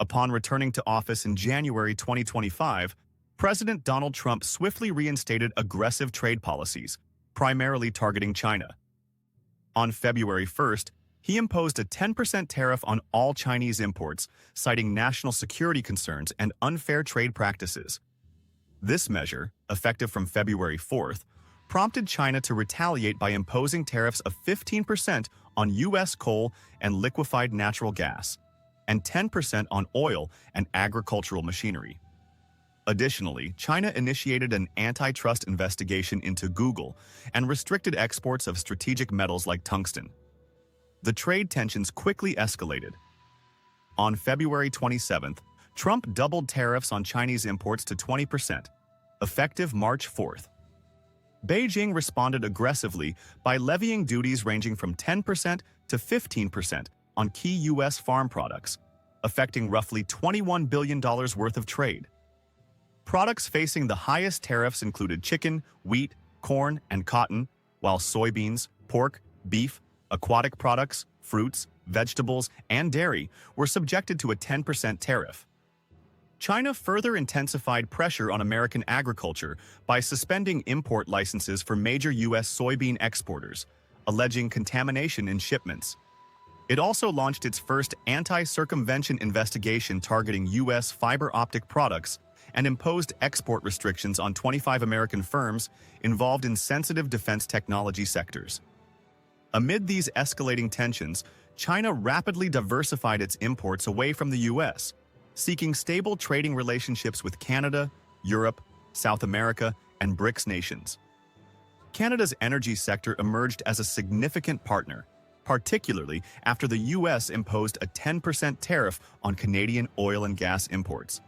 Upon returning to office in January 2025, President Donald Trump swiftly reinstated aggressive trade policies, primarily targeting China. On February 1st, he imposed a 10% tariff on all Chinese imports, citing national security concerns and unfair trade practices. This measure, effective from February 4th, prompted China to retaliate by imposing tariffs of 15% on U.S. coal and liquefied natural gas, and 10% on oil and agricultural machinery. Additionally, China initiated an antitrust investigation into Google and restricted exports of strategic metals like tungsten. The trade tensions quickly escalated. On February 27th, Trump doubled tariffs on Chinese imports to 20%, effective March 4th. Beijing responded aggressively by levying duties ranging from 10% to 15% on key U.S. farm products, affecting roughly $21 billion worth of trade. Products facing the highest tariffs included chicken, wheat, corn, and cotton, while soybeans, pork, beef, aquatic products, fruits, vegetables, and dairy were subjected to a 10% tariff. China further intensified pressure on American agriculture by suspending import licenses for major U.S. soybean exporters, alleging contamination in shipments. It also launched its first anti-circumvention investigation targeting U.S. fiber optic products and imposed export restrictions on 25 American firms involved in sensitive defense technology sectors. Amid these escalating tensions, China rapidly diversified its imports away from the U.S., seeking stable trading relationships with Canada, Europe, South America, and BRICS nations. Canada's energy sector emerged as a significant partner, particularly after the U.S. imposed a 10% tariff on Canadian oil and gas imports.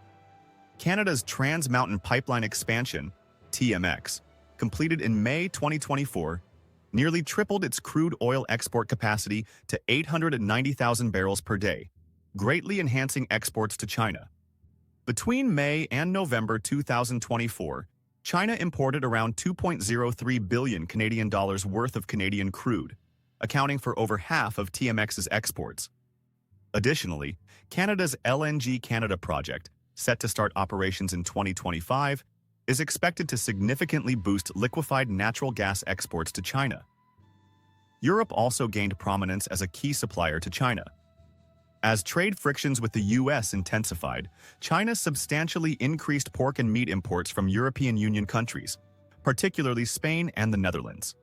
Canada's Trans Mountain Pipeline Expansion, TMX, completed in May 2024, nearly tripled its crude oil export capacity to 890,000 barrels per day, greatly enhancing exports to China. Between May and November 2024, China imported around 2.03 billion Canadian dollars worth of Canadian crude, accounting for over half of TMX's exports. Additionally, Canada's LNG Canada project, set to start operations in 2025, is expected to significantly boost liquefied natural gas exports to China. Europe also gained prominence as a key supplier to China. As trade frictions with the U.S. intensified, China substantially increased pork and meat imports from European Union countries, particularly Spain and the Netherlands.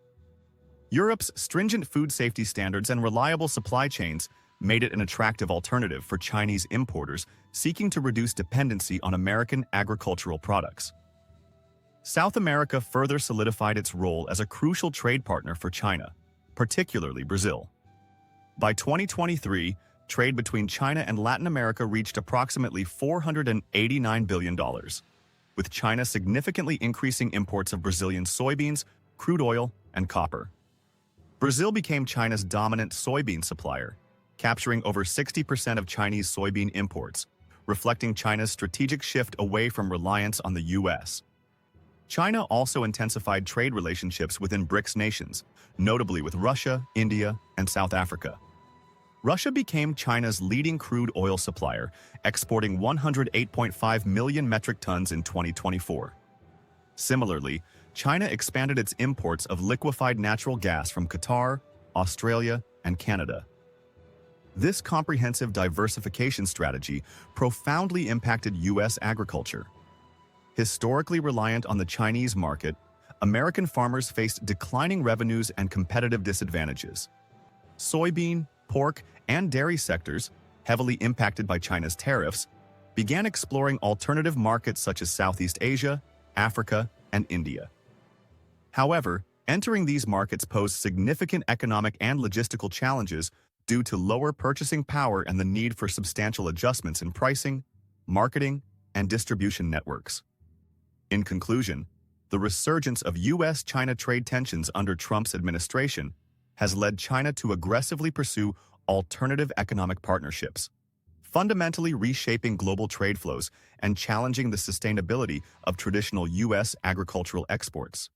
Europe's stringent food safety standards and reliable supply chains made it an attractive alternative for Chinese importers seeking to reduce dependency on American agricultural products. South America further solidified its role as a crucial trade partner for China, particularly Brazil. By 2023, trade between China and Latin America reached approximately $489 billion, with China significantly increasing imports of Brazilian soybeans, crude oil, and copper. Brazil became China's dominant soybean supplier, capturing over 60% of Chinese soybean imports, reflecting China's strategic shift away from reliance on the U.S. China also intensified trade relationships within BRICS nations, notably with Russia, India, and South Africa. Russia became China's leading crude oil supplier, exporting 108.5 million metric tons in 2024. Similarly, China expanded its imports of liquefied natural gas from Qatar, Australia, and Canada. This comprehensive diversification strategy profoundly impacted U.S. agriculture. Historically reliant on the Chinese market, American farmers faced declining revenues and competitive disadvantages. Soybean, pork, and dairy sectors, heavily impacted by China's tariffs, began exploring alternative markets such as Southeast Asia, Africa, and India. However, entering these markets posed significant economic and logistical challenges due to lower purchasing power and the need for substantial adjustments in pricing, marketing, and distribution networks. In conclusion, the resurgence of U.S.-China trade tensions under Trump's administration has led China to aggressively pursue alternative economic partnerships, fundamentally reshaping global trade flows and challenging the sustainability of traditional U.S. agricultural exports.